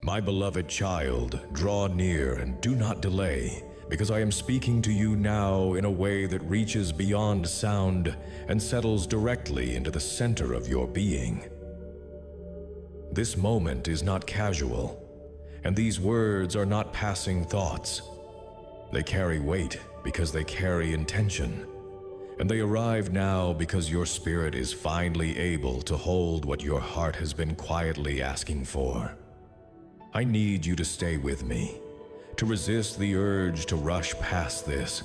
My beloved child, draw near and do not delay, because I am speaking to you now in a way that reaches beyond sound and settles directly into the center of your being. This moment is not casual, and these words are not passing thoughts. They carry weight because they carry intention, and they arrive now because your spirit is finally able to hold what your heart has been quietly asking for. I need you to stay with me, to resist the urge to rush past this,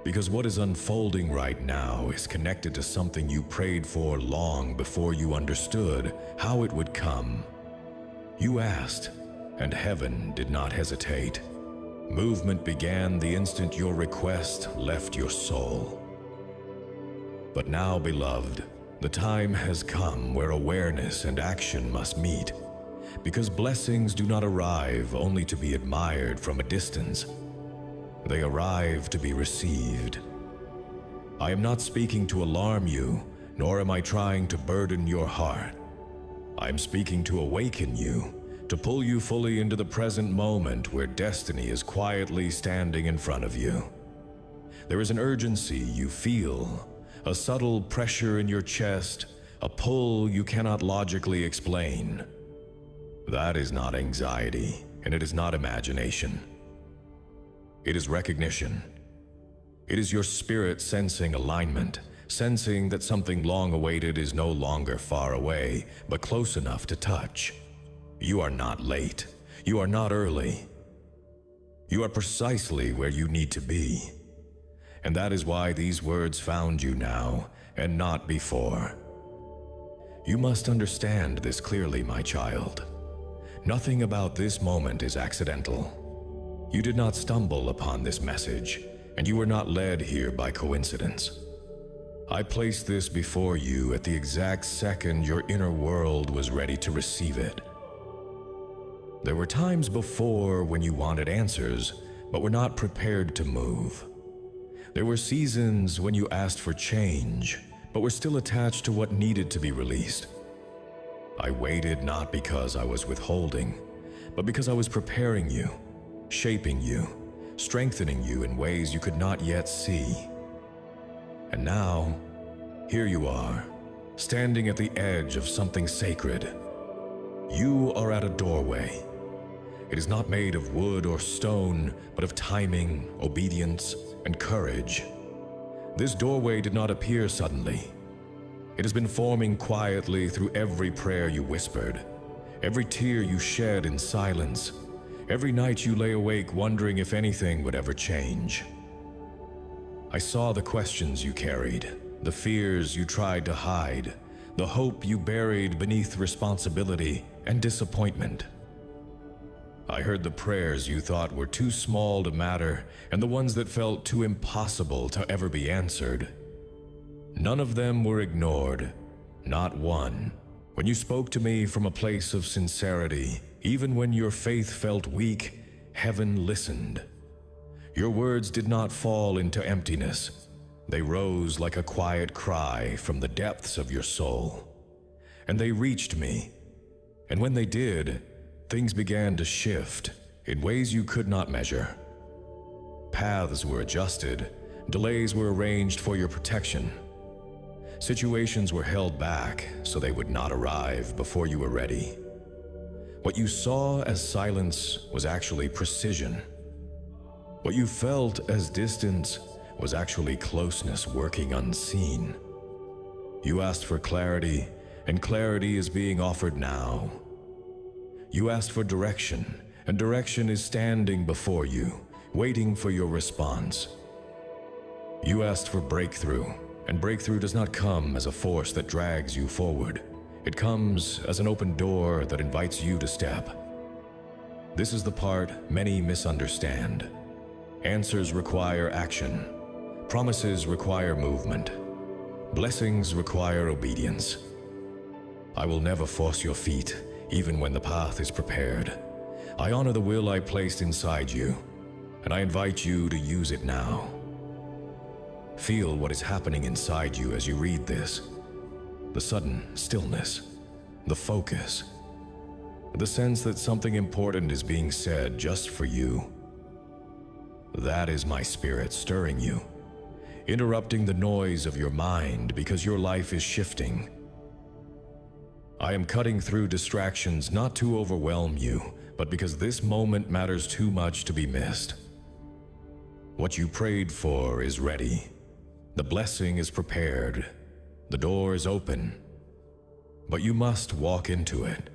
because what is unfolding right now is connected to something you prayed for long before you understood how it would come. You asked, and heaven did not hesitate. Movement began the instant your request left your soul. But now, beloved, the time has come where awareness and action must meet, because blessings do not arrive only to be admired from a distance. They arrive to be received. I am not speaking to alarm you, nor am I trying to burden your heart. I am speaking to awaken you, to pull you fully into the present moment where destiny is quietly standing in front of you. There is an urgency you feel, a subtle pressure in your chest, a pull you cannot logically explain. That is not anxiety, and it is not imagination. It is recognition. It is your spirit sensing alignment, sensing that something long awaited is no longer far away, but close enough to touch. You are not late. You are not early. You are precisely where you need to be. And that is why these words found you now, and not before. You must understand this clearly, my child. Nothing about this moment is accidental. You did not stumble upon this message, and you were not led here by coincidence. I placed this before you at the exact second your inner world was ready to receive it. There were times before when you wanted answers, but were not prepared to move. There were seasons when you asked for change, but were still attached to what needed to be released. I waited not because I was withholding, but because I was preparing you, shaping you, strengthening you in ways you could not yet see. And now, here you are, standing at the edge of something sacred. You are at a doorway. It is not made of wood or stone, but of timing, obedience, and courage. This doorway did not appear suddenly. It has been forming quietly through every prayer you whispered, every tear you shed in silence, every night you lay awake wondering if anything would ever change. I saw the questions you carried, the fears you tried to hide, the hope you buried beneath responsibility and disappointment. I heard the prayers you thought were too small to matter and the ones that felt too impossible to ever be answered. None of them were ignored, not one. When you spoke to me from a place of sincerity, even when your faith felt weak, heaven listened. Your words did not fall into emptiness. They rose like a quiet cry from the depths of your soul. And they reached me. And when they did, things began to shift in ways you could not measure. Paths were adjusted, delays were arranged for your protection. Situations were held back so they would not arrive before you were ready. What you saw as silence was actually precision. What you felt as distance was actually closeness working unseen. You asked for clarity, and clarity is being offered now. You asked for direction, and direction is standing before you, waiting for your response. You asked for breakthrough, and breakthrough does not come as a force that drags you forward. It comes as an open door that invites you to step. This is the part many misunderstand. Answers require action. Promises require movement. Blessings require obedience. I will never force your feet, even when the path is prepared. I honor the will I placed inside you, and I invite you to use it now. Feel what is happening inside you as you read this. The sudden stillness, the focus. the sense that something important is being said just for you. That is my spirit stirring you, interrupting the noise of your mind because your life is shifting. I am cutting through distractions not to overwhelm you, but because this moment matters too much to be missed. What you prayed for is ready. The blessing is prepared. The door is open. But you must walk into it.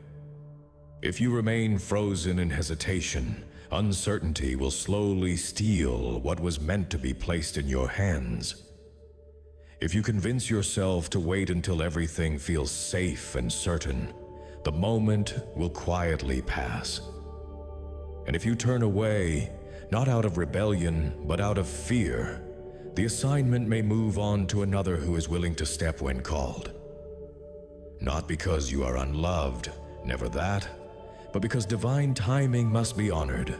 If you remain frozen in hesitation, uncertainty will slowly steal what was meant to be placed in your hands. If you convince yourself to wait until everything feels safe and certain, the moment will quietly pass. And if you turn away, not out of rebellion, but out of fear, the assignment may move on to another who is willing to step when called. Not because you are unloved, never that, but because divine timing must be honored.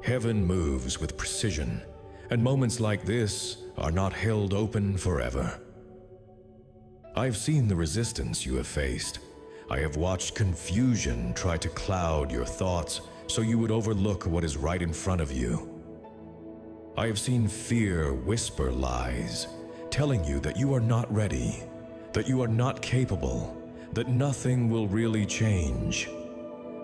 Heaven moves with precision, and moments like this are not held open forever. I have seen the resistance you have faced. I have watched confusion try to cloud your thoughts so you would overlook what is right in front of you. I have seen fear whisper lies, telling you that you are not ready, that you are not capable, that nothing will really change.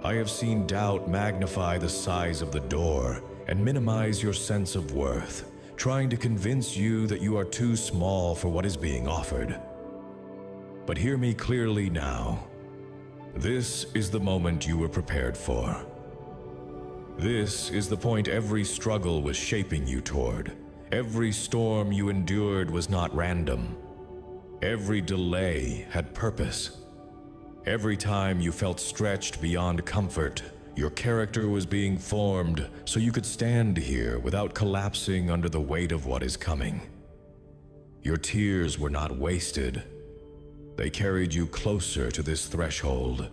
I have seen doubt magnify the size of the door and minimize your sense of worth, trying to convince you that you are too small for what is being offered. But hear me clearly now. This is the moment you were prepared for. This is the point every struggle was shaping you toward. Every storm you endured was not random. Every delay had purpose. Every time you felt stretched beyond comfort, your character was being formed so you could stand here without collapsing under the weight of what is coming. Your tears were not wasted. They carried you closer to this threshold.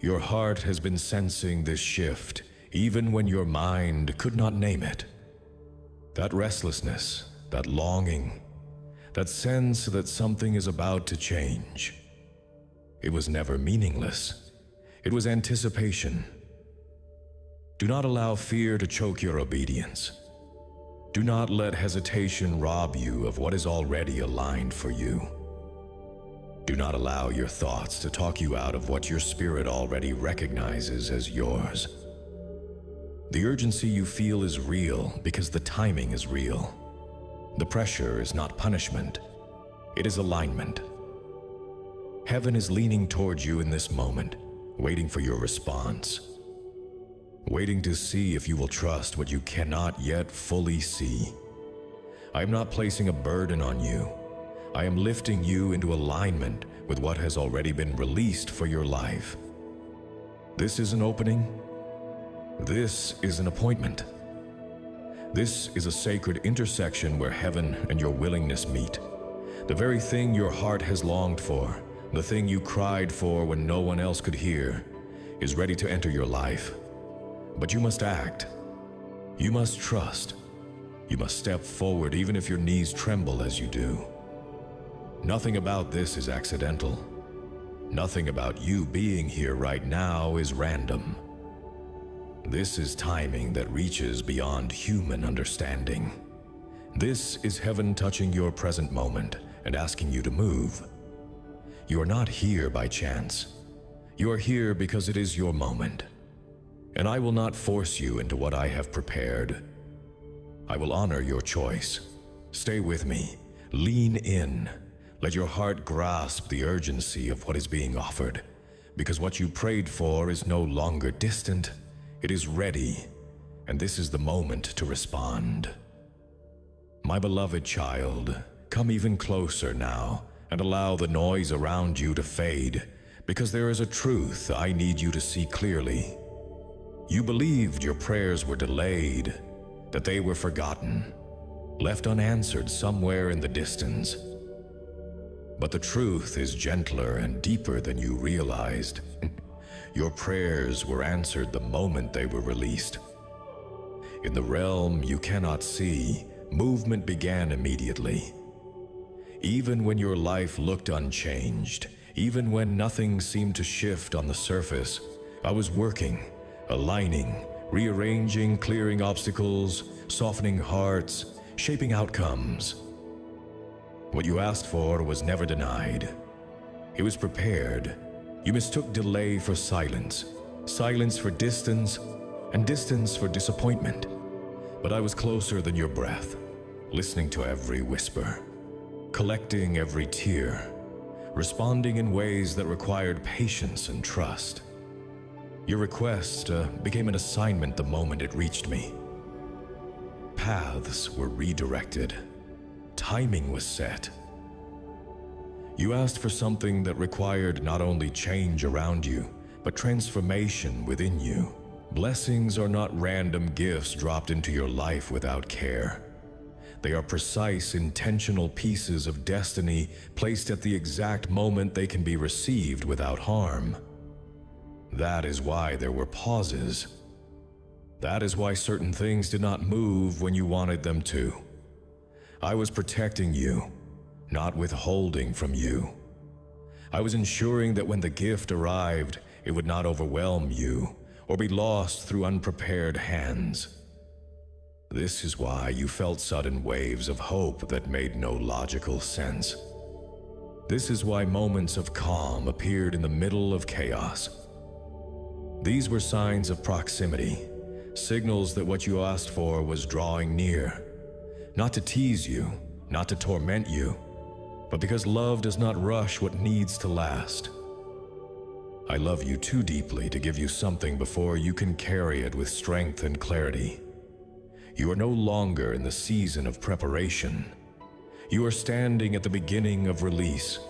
Your heart has been sensing this shift, even when your mind could not name it. That restlessness, that longing, that sense that something is about to change. It was never meaningless. It was anticipation. Do not allow fear to choke your obedience. Do not let hesitation rob you of what is already aligned for you. Do not allow your thoughts to talk you out of what your spirit already recognizes as yours. The urgency you feel is real because the timing is real. The pressure is not punishment. It is alignment. Heaven is leaning towards you in this moment, waiting for your response. Waiting to see if you will trust what you cannot yet fully see. I am not placing a burden on you. I am lifting you into alignment with what has already been released for your life. This is an opening. This is an appointment. This is a sacred intersection where heaven and your willingness meet. The very thing your heart has longed for, the thing you cried for when no one else could hear, is ready to enter your life. But you must act. You must trust. You must step forward even if your knees tremble as you do. Nothing about this is accidental. Nothing about you being here right now is random. This is timing that reaches beyond human understanding. This is heaven touching your present moment and asking you to move. You are not here by chance. You are here because it is your moment. And I will not force you into what I have prepared. I will honor your choice. Stay with me. Lean in. Let your heart grasp the urgency of what is being offered, because what you prayed for is no longer distant. It is ready, and this is the moment to respond. My beloved child, come even closer now and allow the noise around you to fade, because there is a truth I need you to see clearly. You believed your prayers were delayed, that they were forgotten, left unanswered somewhere in the distance. But the truth is gentler and deeper than you realized. Your prayers were answered the moment they were released. In the realm you cannot see, movement began immediately. Even when your life looked unchanged, Even when nothing seemed to shift on the surface, I was working, aligning, rearranging, clearing obstacles, softening hearts, shaping outcomes. What you asked for was never denied. It was prepared. You mistook delay for silence, silence for distance, and distance for disappointment. But I was closer than your breath, listening to every whisper, collecting every tear, responding in ways that required patience and trust. Your request became an assignment the moment it reached me. Paths were redirected. Timing was set. You asked for something that required not only change around you, but transformation within you. Blessings are not random gifts dropped into your life without care. They are precise, intentional pieces of destiny placed at the exact moment they can be received without harm. That is why there were pauses. That is why certain things did not move when you wanted them to. I was protecting you, not withholding from you. I was ensuring that when the gift arrived, it would not overwhelm you or be lost through unprepared hands. This is why you felt sudden waves of hope that made no logical sense. This is why moments of calm appeared in the middle of chaos. These were signs of proximity, signals that what you asked for was drawing near. Not to tease you, not to torment you, but because love does not rush what needs to last. I love you too deeply to give you something before you can carry it with strength and clarity. You are no longer in the season of preparation. You are standing at the beginning of release,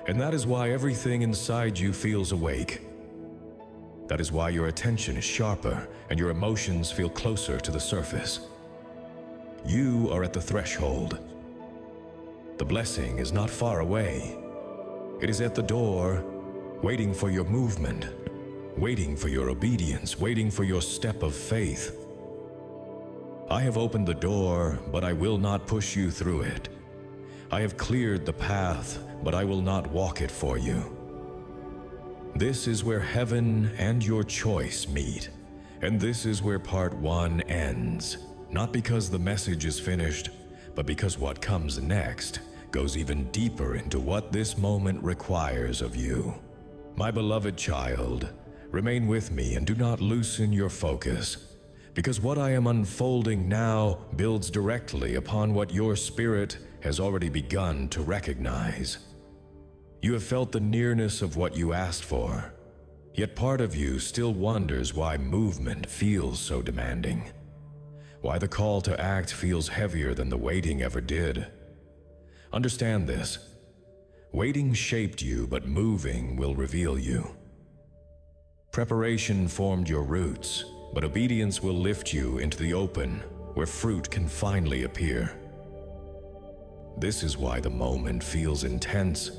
and that is why everything inside you feels awake. That is why your attention is sharper and your emotions feel closer to the surface. You are at the threshold. The blessing is not far away. It is at the door, waiting for your movement, waiting for your obedience, waiting for your step of faith. I have opened the door, but I will not push you through it. I have cleared the path, but I will not walk it for you. This is where heaven and your choice meet, and this is where part one ends. Not because the message is finished, but because what comes next goes even deeper into what this moment requires of you. My beloved child, remain with me and do not loosen your focus, because what I am unfolding now builds directly upon what your spirit has already begun to recognize. You have felt the nearness of what you asked for, yet part of you still wonders why movement feels so demanding, why the call to act feels heavier than the waiting ever did. Understand this. Waiting shaped you, but moving will reveal you. Preparation formed your roots, but obedience will lift you into the open, where fruit can finally appear. This is why the moment feels intense,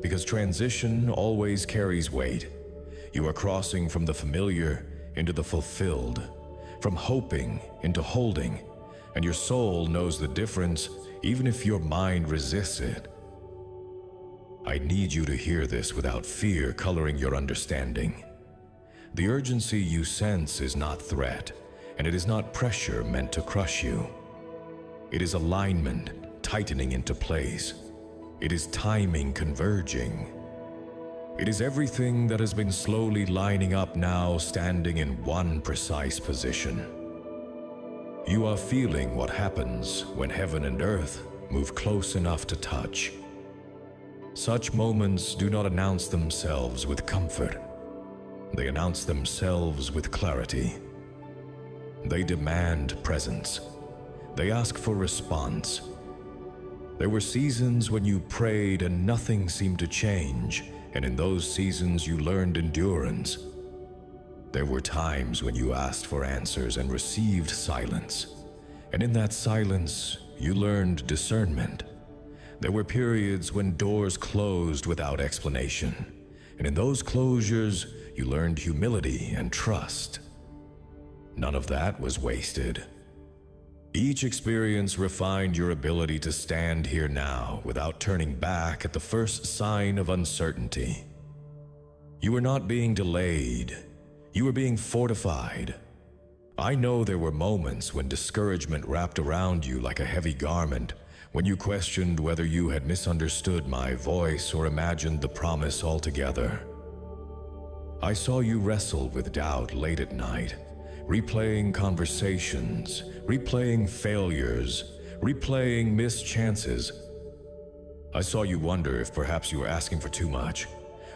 because transition always carries weight. You are crossing from the familiar into the fulfilled, from hoping into holding, and your soul knows the difference even if your mind resists it. I need you to hear this without fear coloring your understanding. The urgency you sense is not threat, and it is not pressure meant to crush you. It is alignment tightening into place. It is timing converging. It is everything that has been slowly lining up now standing in one precise position. You are feeling what happens when heaven and earth move close enough to touch. Such moments do not announce themselves with comfort. They announce themselves with clarity. They demand presence. They ask for response. There were seasons when you prayed and nothing seemed to change, and in those seasons you learned endurance. There were times when you asked for answers and received silence, and in that silence you learned discernment. There were periods when doors closed without explanation, and in those closures you learned humility and trust. None of that was wasted. Each experience refined your ability to stand here now without turning back at the first sign of uncertainty. You were not being delayed. You were being fortified. I know there were moments when discouragement wrapped around you like a heavy garment, when you questioned whether you had misunderstood my voice or imagined the promise altogether. I saw you wrestle with doubt late at night, replaying conversations, replaying failures, replaying missed chances. I saw you wonder if perhaps you were asking for too much,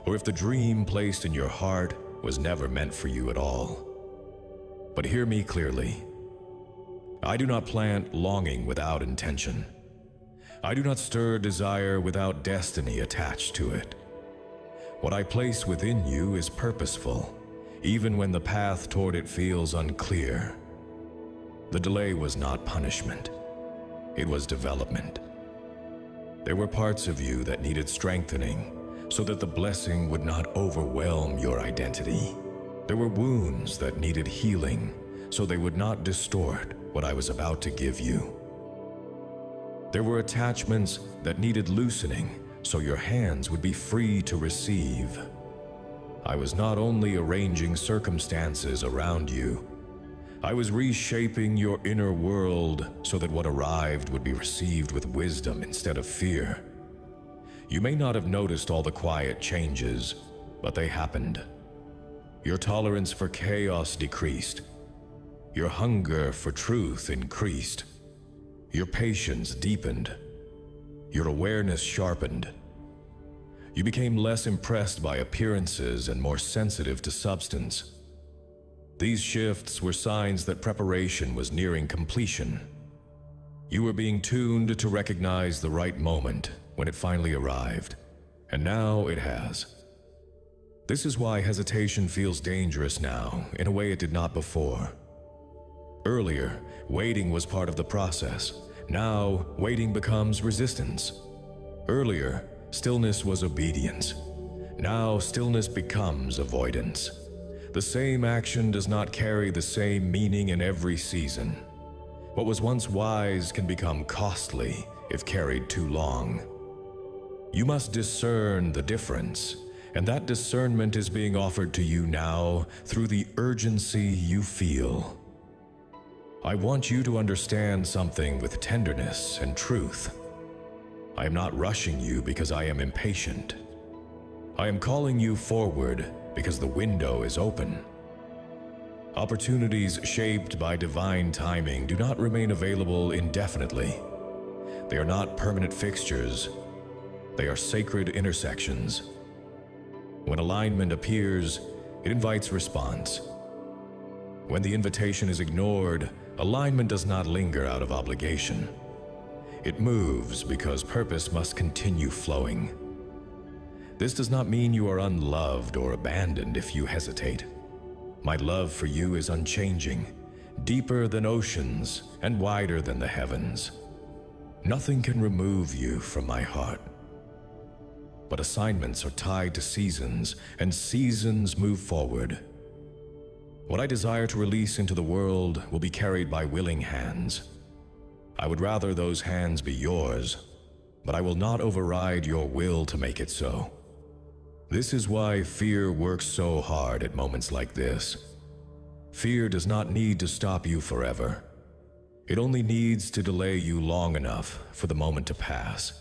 or if the dream placed in your heart was never meant for you at all. But hear me clearly. I do not plant longing without intention. I do not stir desire without destiny attached to it. What I place within you is purposeful, even when the path toward it feels unclear. The delay was not punishment. It was development. There were parts of you that needed strengthening so that the blessing would not overwhelm your identity. There were wounds that needed healing so they would not distort what I was about to give you. There were attachments that needed loosening so your hands would be free to receive. I was not only arranging circumstances around you, I was reshaping your inner world so that what arrived would be received with wisdom instead of fear. You may not have noticed all the quiet changes, but they happened. Your tolerance for chaos decreased. Your hunger for truth increased. Your patience deepened. Your awareness sharpened. You became less impressed by appearances and more sensitive to substance. These shifts were signs that preparation was nearing completion. You were being tuned to recognize the right moment when it finally arrived, and now it has. This is why hesitation feels dangerous now in a way it did not before. Earlier, waiting was part of the process. Now, waiting becomes resistance. Earlier, stillness was obedience. Now, stillness becomes avoidance. The same action does not carry the same meaning in every season. What was once wise can become costly if carried too long. You must discern the difference, and that discernment is being offered to you now through the urgency you feel. I want you to understand something with tenderness and truth. I am not rushing you because I am impatient. I am calling you forward because the window is open. Opportunities shaped by divine timing do not remain available indefinitely. They are not permanent fixtures. They are sacred intersections. When alignment appears, it invites response. When the invitation is ignored, alignment does not linger out of obligation. It moves because purpose must continue flowing. This does not mean you are unloved or abandoned if you hesitate. My love for you is unchanging, deeper than oceans and wider than the heavens. Nothing can remove you from my heart. But assignments are tied to seasons, and seasons move forward. What I desire to release into the world will be carried by willing hands. I would rather those hands be yours, but I will not override your will to make it so. This is why fear works so hard at moments like this. Fear does not need to stop you forever. It only needs to delay you long enough for the moment to pass.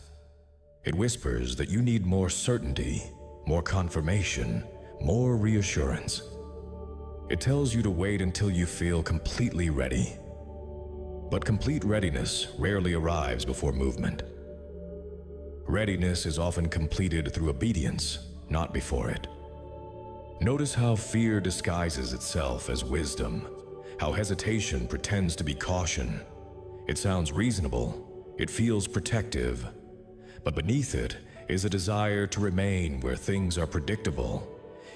It whispers that you need more certainty, more confirmation, more reassurance. It tells you to wait until you feel completely ready. But complete readiness rarely arrives before movement. Readiness is often completed through obedience, not before it. Notice how fear disguises itself as wisdom, how hesitation pretends to be caution. It sounds reasonable, it feels protective, but beneath it is a desire to remain where things are predictable,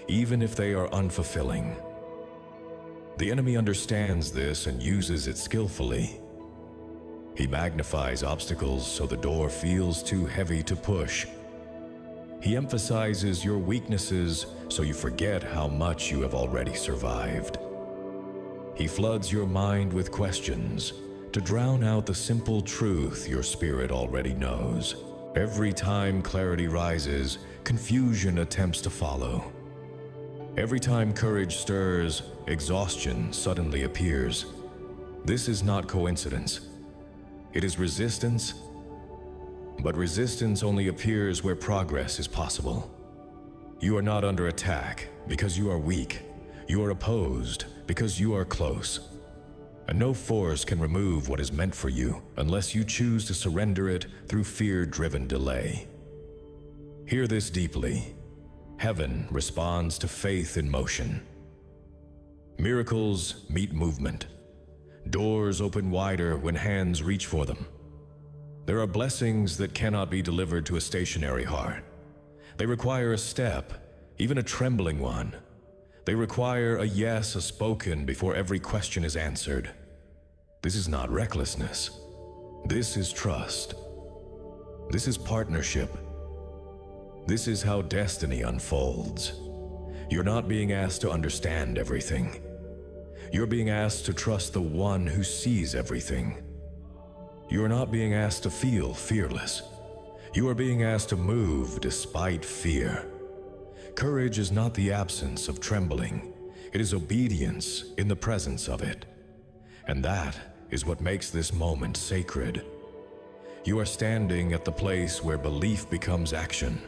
even if they are unfulfilling. The enemy understands this and uses it skillfully. He magnifies obstacles so the door feels too heavy to push. He emphasizes your weaknesses so you forget how much you have already survived. He floods your mind with questions to drown out the simple truth your spirit already knows. Every time clarity rises, confusion attempts to follow. Every time courage stirs, exhaustion suddenly appears. This is not coincidence. It is resistance, but resistance only appears where progress is possible. You are not under attack because you are weak. You are opposed because you are close. And no force can remove what is meant for you unless you choose to surrender it through fear-driven delay. Hear this deeply. Heaven responds to faith in motion. Miracles meet movement. Doors open wider when hands reach for them. There are blessings that cannot be delivered to a stationary heart. They require a step, even a trembling one. They require a yes spoken before every question is answered. This is not recklessness. This is trust. This is partnership. This is how destiny unfolds. You're not being asked to understand everything. You're being asked to trust the one who sees everything. You are not being asked to feel fearless. You are being asked to move despite fear. Courage is not the absence of trembling. It is obedience in the presence of it. And that is what makes this moment sacred. You are standing at the place where belief becomes action,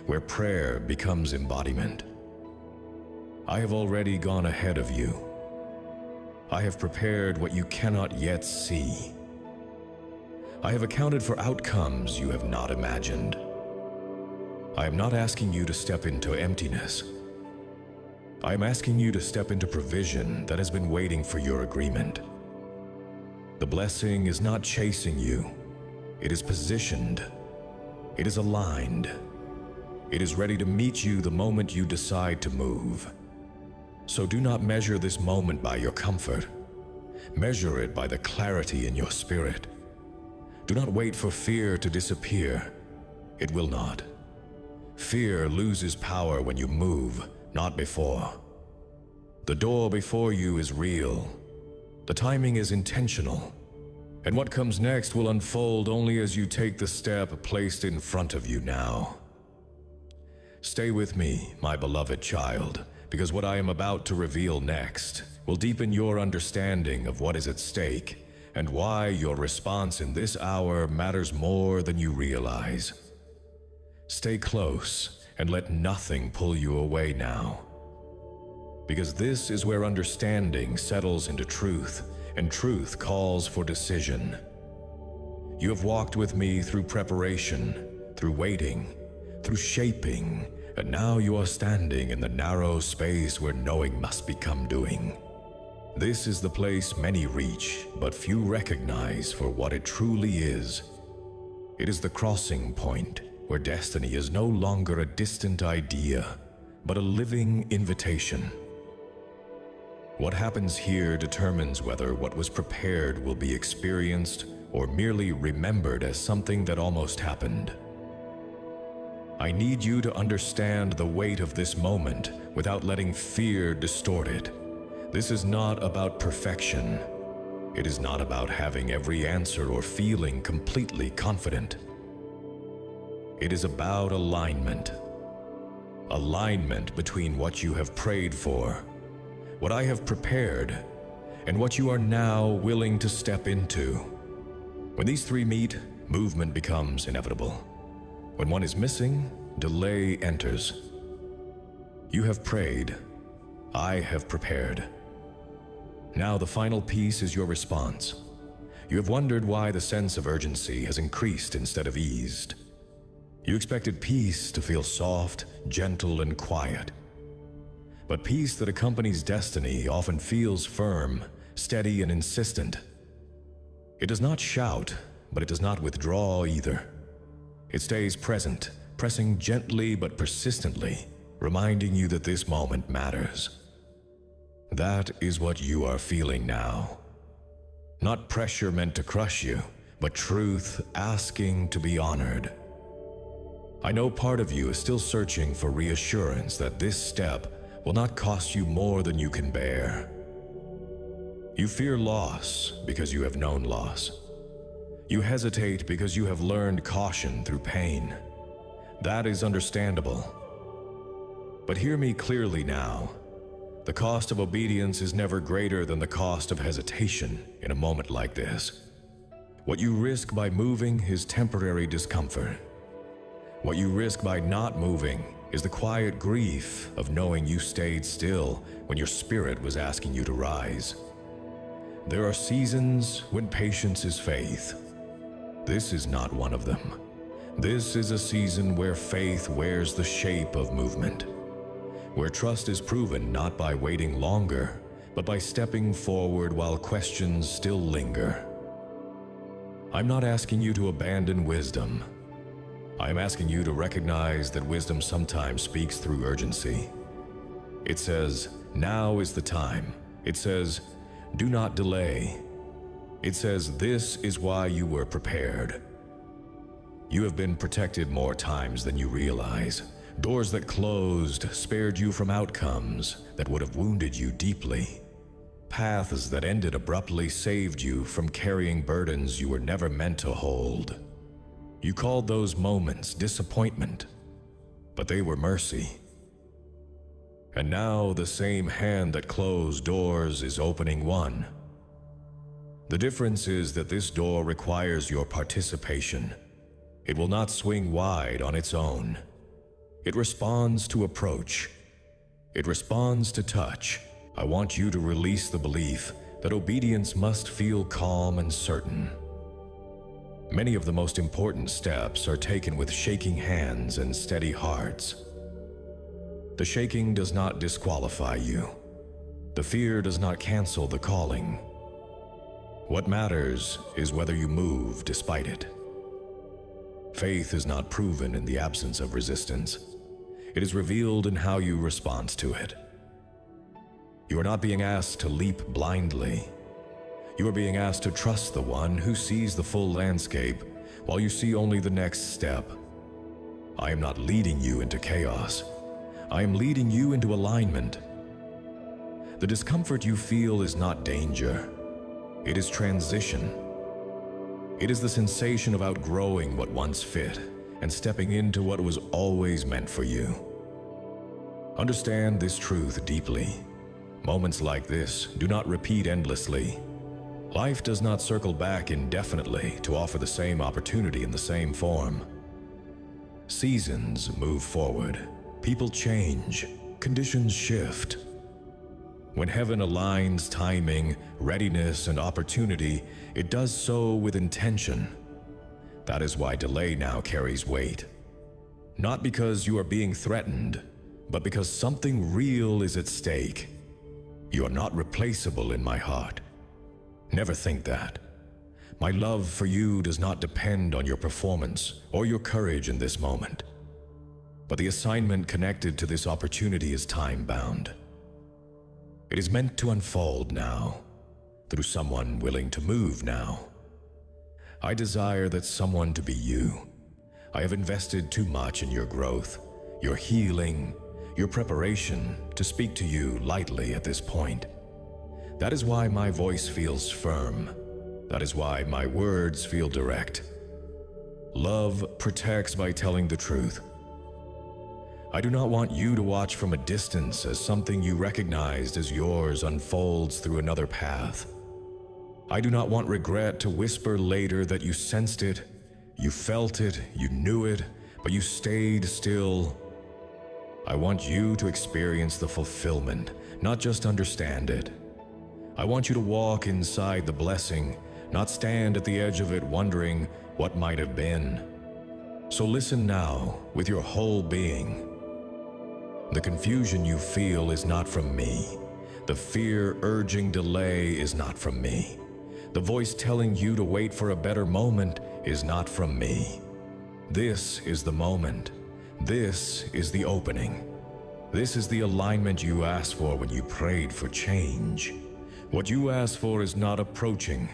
where prayer becomes embodiment. I have already gone ahead of you. I have prepared what you cannot yet see. I have accounted for outcomes you have not imagined. I am not asking you to step into emptiness. I am asking you to step into provision that has been waiting for your agreement. The blessing is not chasing you. It is positioned. It is aligned. It is ready to meet you the moment you decide to move. So do not measure this moment by your comfort. Measure it by the clarity in your spirit. Do not wait for fear to disappear. It will not. Fear loses power when you move, not before. The door before you is real. The timing is intentional. And what comes next will unfold only as you take the step placed in front of you now. Stay with me, my beloved child, because what I am about to reveal next will deepen your understanding of what is at stake and why your response in this hour matters more than you realize. Stay close and let nothing pull you away now. Because this is where understanding settles into truth, and truth calls for decision. You have walked with me through preparation, through waiting, through shaping, and now you are standing in the narrow space where knowing must become doing. This is the place many reach, but few recognize for what it truly is. It is the crossing point where destiny is no longer a distant idea, but a living invitation. What happens here determines whether what was prepared will be experienced or merely remembered as something that almost happened. I need you to understand the weight of this moment without letting fear distort it. This is not about perfection. It is not about having every answer or feeling completely confident. It is about alignment. Alignment between what you have prayed for, what I have prepared, and what you are now willing to step into. When these three meet, movement becomes inevitable. When one is missing, delay enters. You have prayed. I have prepared. Now the final piece is your response. You have wondered why the sense of urgency has increased instead of eased. You expected peace to feel soft, gentle, and quiet. But peace that accompanies destiny often feels firm, steady, and insistent. It does not shout, but it does not withdraw either. It stays present, pressing gently but persistently, reminding you that this moment matters. That is what you are feeling now. Not pressure meant to crush you, but truth asking to be honored. I know part of you is still searching for reassurance that this step will not cost you more than you can bear. You fear loss because you have known loss. You hesitate because you have learned caution through pain. That is understandable. But hear me clearly now. The cost of obedience is never greater than the cost of hesitation in a moment like this. What you risk by moving is temporary discomfort. What you risk by not moving is the quiet grief of knowing you stayed still when your spirit was asking you to rise. There are seasons when patience is faith. This is not one of them. This is a season where faith wears the shape of movement, where trust is proven not by waiting longer, but by stepping forward while questions still linger. I'm not asking you to abandon wisdom. I am asking you to recognize that wisdom sometimes speaks through urgency. It says, now is the time. It says, do not delay. It says, this is why you were prepared. You have been protected more times than you realize. Doors that closed spared you from outcomes that would have wounded you deeply. Paths that ended abruptly saved you from carrying burdens you were never meant to hold. You called those moments disappointment, but they were mercy. And now the same hand that closed doors is opening one. The difference is that this door requires your participation. It will not swing wide on its own. It responds to approach. It responds to touch. I want you to release the belief that obedience must feel calm and certain. Many of the most important steps are taken with shaking hands and steady hearts. The shaking does not disqualify you. The fear does not cancel the calling. What matters is whether you move despite it. Faith is not proven in the absence of resistance. It is revealed in how you respond to it. You are not being asked to leap blindly. You are being asked to trust the one who sees the full landscape while you see only the next step. I am not leading you into chaos. I am leading you into alignment. The discomfort you feel is not danger. It is transition. It is the sensation of outgrowing what once fit and stepping into what was always meant for you. Understand this truth deeply. Moments like this do not repeat endlessly. Life does not circle back indefinitely to offer the same opportunity in the same form. Seasons move forward. People change. Conditions shift. When heaven aligns timing, readiness, and opportunity, it does so with intention. That is why delay now carries weight. Not because you are being threatened, but because something real is at stake. You are not replaceable in my heart. Never think that. My love for you does not depend on your performance or your courage in this moment. But the assignment connected to this opportunity is time-bound. It is meant to unfold now, through someone willing to move now. I desire that someone to be you. I have invested too much in your growth, your healing, your preparation to speak to you lightly at this point. That is why my voice feels firm. That is why my words feel direct. Love protects by telling the truth. I do not want you to watch from a distance as something you recognized as yours unfolds through another path. I do not want regret to whisper later that you sensed it, you felt it, you knew it, but you stayed still. I want you to experience the fulfillment, not just understand it. I want you to walk inside the blessing, not stand at the edge of it wondering what might have been. So listen now with your whole being. The confusion you feel is not from me. The fear urging delay is not from me. The voice telling you to wait for a better moment is not from me. This is the moment. This is the opening. This is the alignment you asked for when you prayed for change. What you asked for is not approaching.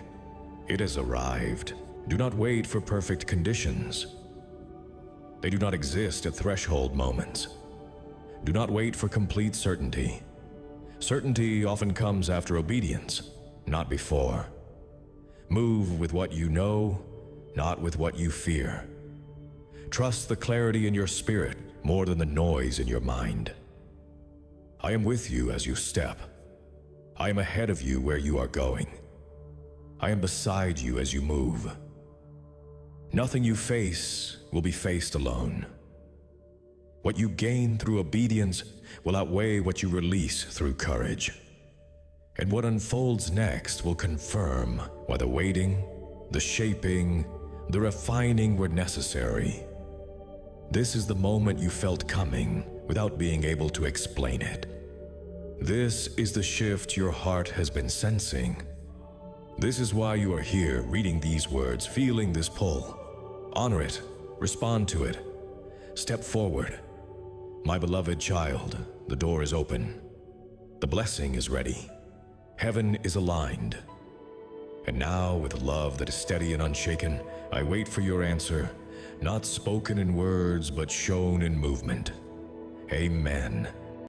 It has arrived. Do not wait for perfect conditions. They do not exist at threshold moments. Do not wait for complete certainty. Certainty often comes after obedience, not before. Move with what you know, not with what you fear. Trust the clarity in your spirit more than the noise in your mind. I am with you as you step. I am ahead of you where you are going. I am beside you as you move. Nothing you face will be faced alone. What you gain through obedience will outweigh what you release through courage. And what unfolds next will confirm why the waiting, the shaping, the refining were necessary. This is the moment you felt coming without being able to explain it. This is the shift your heart has been sensing. This is why you are here reading these words, feeling this pull. Honor it, respond to it, step forward. My beloved child, the door is open. The blessing is ready. Heaven is aligned. And now, with love that is steady and unshaken, I wait for your answer, not spoken in words, but shown in movement. Amen.